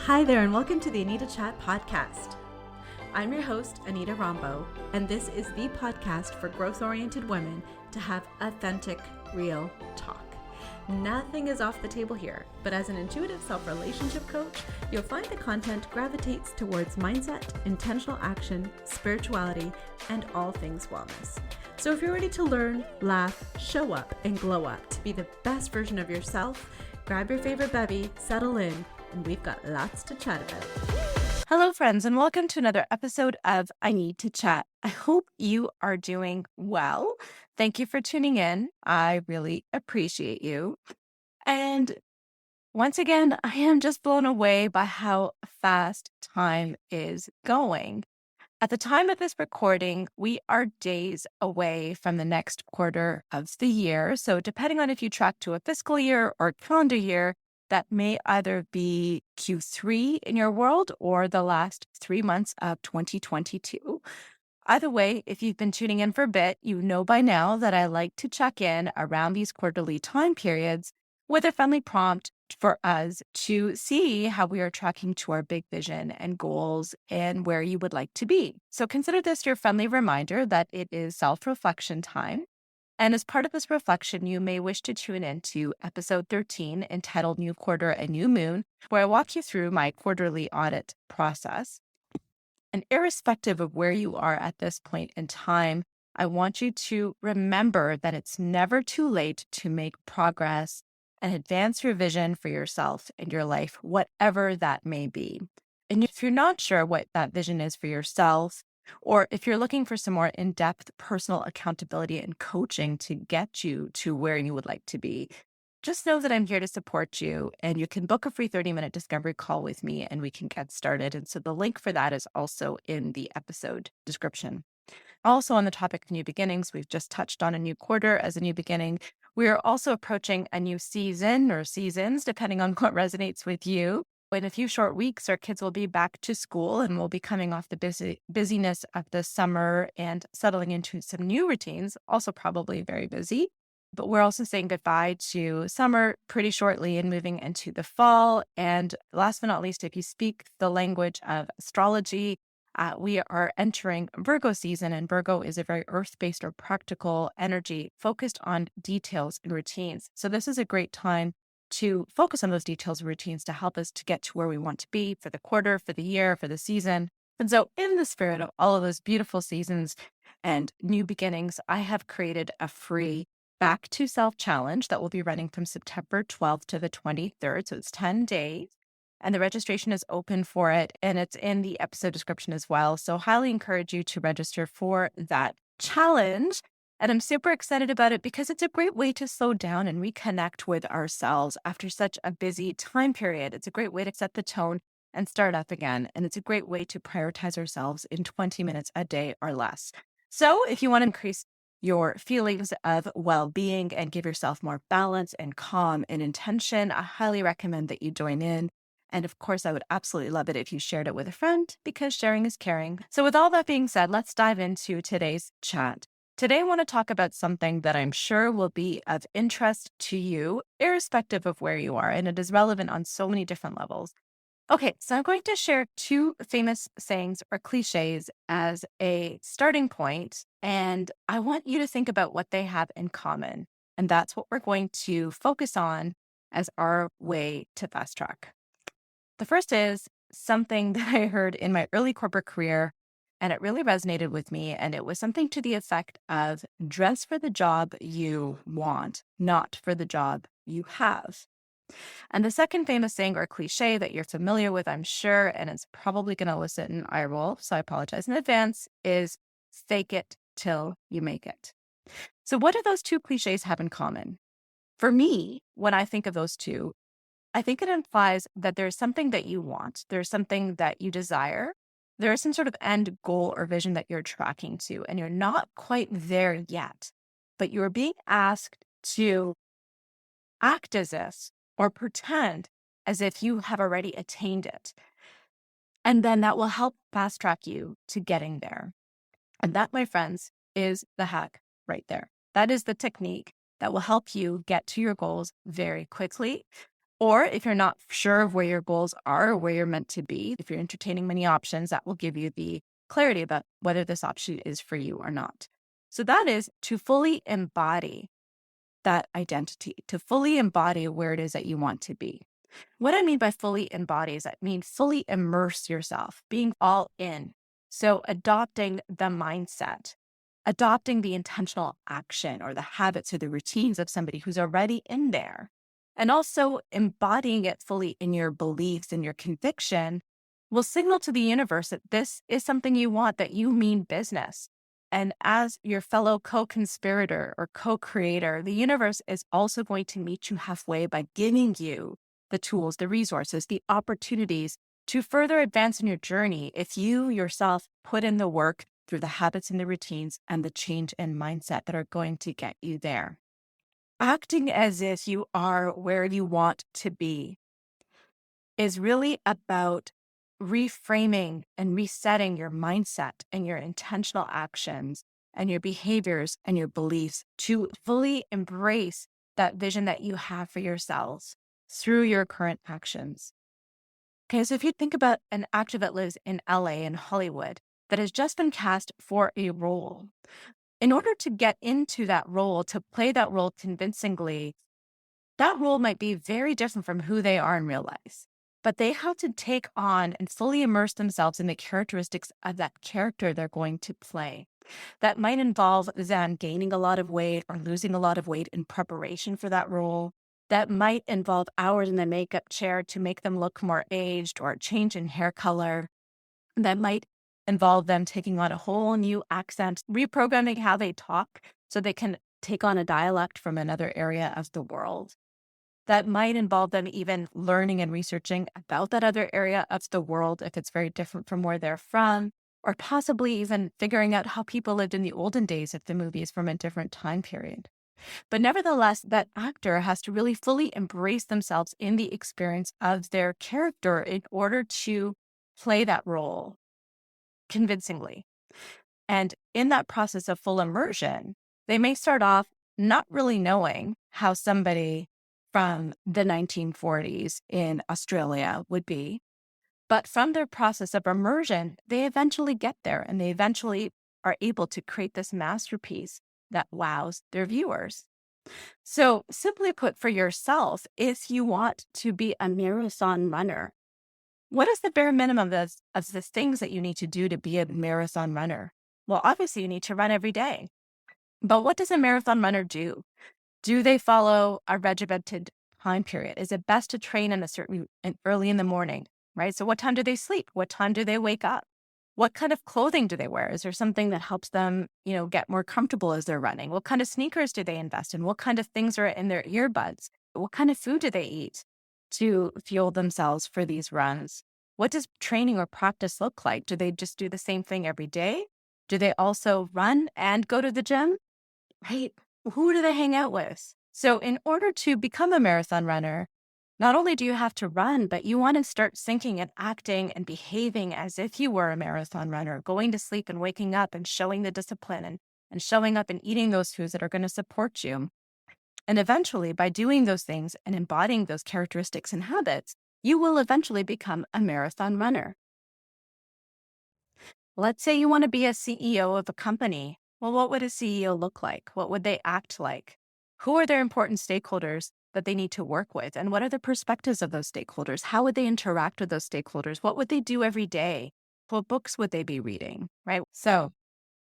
Hi there, and welcome to the Anita Chat podcast. I'm your host, Anita Rombo, and this is the podcast for growth-oriented women to have authentic, real talk. Nothing is off the table here, but as an intuitive self-relationship coach, you'll find the content gravitates towards mindset, intentional action, spirituality, and all things wellness. So if you're ready to learn, laugh, show up, and glow up to be the best version of yourself, grab your favorite bevy, settle in, and we've got lots to chat about. Hello, friends, and welcome to another episode of I Need to Chat. I hope you are doing well. Thank you for tuning in. I really appreciate you. And once again, I am just blown away by how fast time is going. At the time of this recording, we are days away from the next quarter of the year. So depending on if you track to a fiscal year or calendar year, that may either be Q3 in your world or the last 3 months of 2022. Either way, if you've been tuning in for a bit, you know by now that I like to check in around these quarterly time periods with a friendly prompt for us to see how we are tracking to our big vision and goals and where you would like to be. So consider this your friendly reminder that it is self-reflection time. And as part of this reflection, you may wish to tune in to episode 13 entitled New Quarter and New Moon, where I walk you through my quarterly audit process. And irrespective of where you are at this point in time, I want you to remember that it's never too late to make progress and advance your vision for yourself and your life, whatever that may be. And if you're not sure what that vision is for yourself, or if you're looking for some more in-depth personal accountability and coaching to get you to where you would like to be, just know that I'm here to support you, and you can book a free 30-minute discovery call with me and we can get started. And so the link for that is also in the episode description. Also on the topic of new beginnings, we've just touched on a new quarter as a new beginning. We are also approaching a new season or seasons, depending on what resonates with you. In a few short weeks, our kids will be back to school and we'll be coming off the busyness of the summer and settling into some new routines, also probably very busy. But we're also saying goodbye to summer pretty shortly and moving into the fall. And last but not least, if you speak the language of astrology, we are entering Virgo season, and Virgo is a very earth-based or practical energy focused on details and routines. So this is a great time to focus on those details and routines to help us to get to where we want to be for the quarter, for the year, for the season. And so in the spirit of all of those beautiful seasons and new beginnings, I have created a free Back to Self challenge that will be running from September 12th to the 23rd. So it's 10 days. And the registration is open for it, and it's in the episode description as well. So highly encourage you to register for that challenge. And I'm super excited about it because it's a great way to slow down and reconnect with ourselves after such a busy time period. It's a great way to set the tone and start up again. And it's a great way to prioritize ourselves in 20 minutes a day or less. So if you want to increase your feelings of well-being and give yourself more balance and calm and intention, I highly recommend that you join in. And of course, I would absolutely love it if you shared it with a friend because sharing is caring. So with all that being said, let's dive into today's chat. Today, I want to talk about something that I'm sure will be of interest to you, irrespective of where you are, and it is relevant on so many different levels. Okay, so I'm going to share 2 famous sayings or cliches as a starting point, and I want you to think about what they have in common. And that's what we're going to focus on as our way to fast track. The first is something that I heard in my early corporate career, and it really resonated with me. And it was something to the effect of dress for the job you want, not for the job you have. And the second famous saying or cliche that you're familiar with, I'm sure, and it's probably going to elicit an eye roll, so I apologize in advance, is fake it till you make it. So what do those 2 cliches have in common? For me, when I think of those 2, I think it implies that there's something that you want, there's something that you desire, there is some sort of end goal or vision that you're tracking to, and you're not quite there yet, but you're being asked to act as if or pretend as if you have already attained it. And then that will help fast track you to getting there. And that, my friends, is the hack right there. That is the technique that will help you get to your goals very quickly, Or if you're not sure of where your goals are or where you're meant to be, if you're entertaining many options, that will give you the clarity about whether this option is for you or not. So that is to fully embody that identity, to fully embody where it is that you want to be. What I mean by fully embody is I mean fully immerse yourself, being all in. So adopting the mindset, adopting the intentional action or the habits or the routines of somebody who's already in there, and also embodying it fully in your beliefs and your conviction will signal to the universe that this is something you want, that you mean business. And as your fellow co-conspirator or co-creator, the universe is also going to meet you halfway by giving you the tools, the resources, the opportunities to further advance in your journey if you yourself put in the work through the habits and the routines and the change in mindset that are going to get you there. Acting as if you are where you want to be is really about reframing and resetting your mindset and your intentional actions and your behaviors and your beliefs to fully embrace that vision that you have for yourselves through your current actions. Okay, so if you think about an actor that lives in LA and Hollywood that has just been cast for a role, in order to get into that role, to play that role convincingly, that role might be very different from who they are in real life. But they have to take on and fully immerse themselves in the characteristics of that character they're going to play. That might involve them gaining a lot of weight or losing a lot of weight in preparation for that role. That might involve hours in the makeup chair to make them look more aged or a change in hair color. That might involve them taking on a whole new accent, reprogramming how they talk so they can take on a dialect from another area of the world. That might involve them even learning and researching about that other area of the world if it's very different from where they're from, or possibly even figuring out how people lived in the olden days if the movie is from a different time period. But nevertheless, that actor has to really fully embrace themselves in the experience of their character in order to play that role convincingly. And in that process of full immersion, they may start off not really knowing how somebody from the 1940s in Australia would be. But from their process of immersion, they eventually get there and they eventually are able to create this masterpiece that wows their viewers. So, simply put, for yourself, if you want to be a marathon runner, what is the bare minimum of the things that you need to do to be a marathon runner? Well, obviously, you need to run every day. But what does a marathon runner do? Do they follow a regimented time period? Is it best to train in a certain early in the morning, right? So what time do they sleep? What time do they wake up? What kind of clothing do they wear? Is there something that helps them, get more comfortable as they're running? What kind of sneakers do they invest in? What kind of things are in their earbuds? What kind of food do they eat to fuel themselves for these runs? What does training or practice look like? Do they just do the same thing every day? Do they also run and go to the gym? Right? Who do they hang out with? So in order to become a marathon runner, not only do you have to run, but you want to start thinking and acting and behaving as if you were a marathon runner, going to sleep and waking up and showing the discipline and showing up and eating those foods that are going to support you. And eventually, by doing those things and embodying those characteristics and habits, you will eventually become a marathon runner. Let's say you want to be a CEO of a company. Well, what would a CEO look like? What would they act like? Who are their important stakeholders that they need to work with? And what are the perspectives of those stakeholders? How would they interact with those stakeholders? What would they do every day? What books would they be reading? Right? So,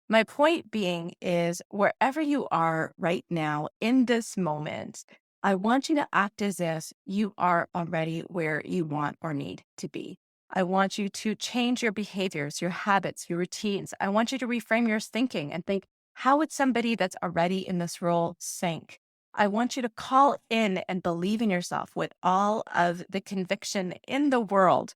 my point being is wherever you are right now in this moment, I want you to act as if you are already where you want or need to be. I want you to change your behaviors, your habits, your routines. I want you to reframe your thinking and think, how would somebody that's already in this role think? I want you to call in and believe in yourself with all of the conviction in the world,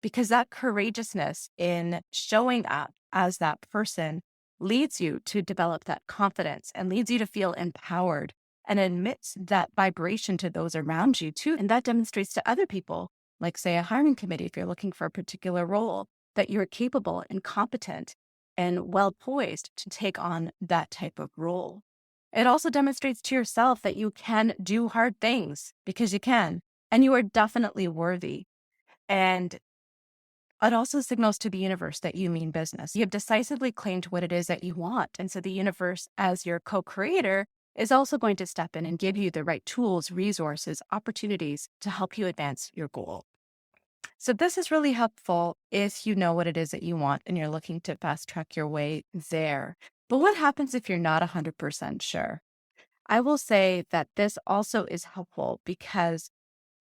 because that courageousness in showing up as that person leads you to develop that confidence and leads you to feel empowered and admits that vibration to those around you too. And that demonstrates to other people, like say a hiring committee, if you're looking for a particular role, that you're capable and competent and well poised to take on that type of role. It also demonstrates to yourself that you can do hard things because you can. and you are definitely worthy. And it also signals to the universe that you mean business. You have decisively claimed what it is that you want. And so the universe, as your co-creator, is also going to step in and give you the right tools, resources, opportunities to help you advance your goal. So this is really helpful if you know what it is that you want and you're looking to fast track your way there. But what happens if you're not 100% sure? I will say that this also is helpful because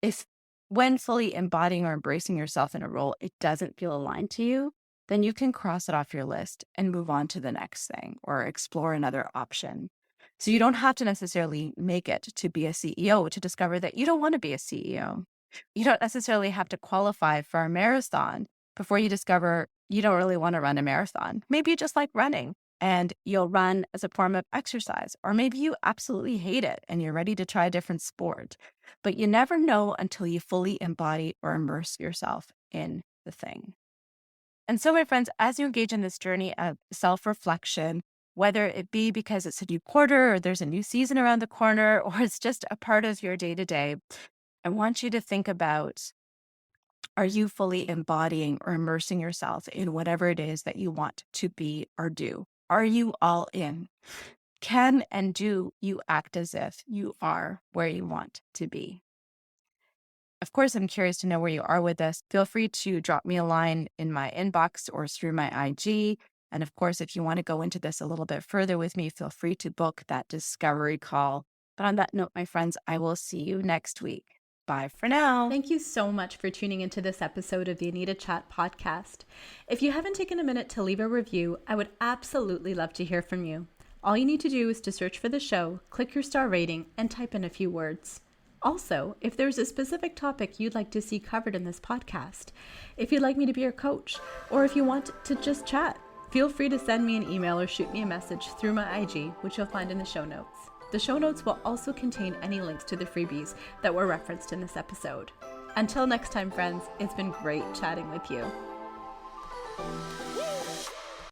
if when fully embodying or embracing yourself in a role, it doesn't feel aligned to you, then you can cross it off your list and move on to the next thing or explore another option. So you don't have to necessarily make it to be a CEO to discover that you don't want to be a CEO. You don't necessarily have to qualify for a marathon before you discover you don't really want to run a marathon. Maybe you just like running and you'll run as a form of exercise, or maybe you absolutely hate it and you're ready to try a different sport. But you never know until you fully embody or immerse yourself in the thing. And so, my friends, as you engage in this journey of self-reflection, whether it be because it's a new quarter or there's a new season around the corner, or it's just a part of your day-to-day, I want you to think about, are you fully embodying or immersing yourself in whatever it is that you want to be or do? Are you all in? Can and do you act as if you are where you want to be? Of course, I'm curious to know where you are with this. Feel free to drop me a line in my inbox or through my IG. And of course, if you want to go into this a little bit further with me, feel free to book that discovery call. But on that note, my friends, I will see you next week. Bye for now. Thank you so much for tuning into this episode of the Anita Chat podcast. If you haven't taken a minute to leave a review, I would absolutely love to hear from you. All you need to do is to search for the show, click your star rating, and type in a few words. Also, if there's a specific topic you'd like to see covered in this podcast, if you'd like me to be your coach, or if you want to just chat, feel free to send me an email or shoot me a message through my IG, which you'll find in the show notes. The show notes will also contain any links to the freebies that were referenced in this episode. Until next time, friends, it's been great chatting with you.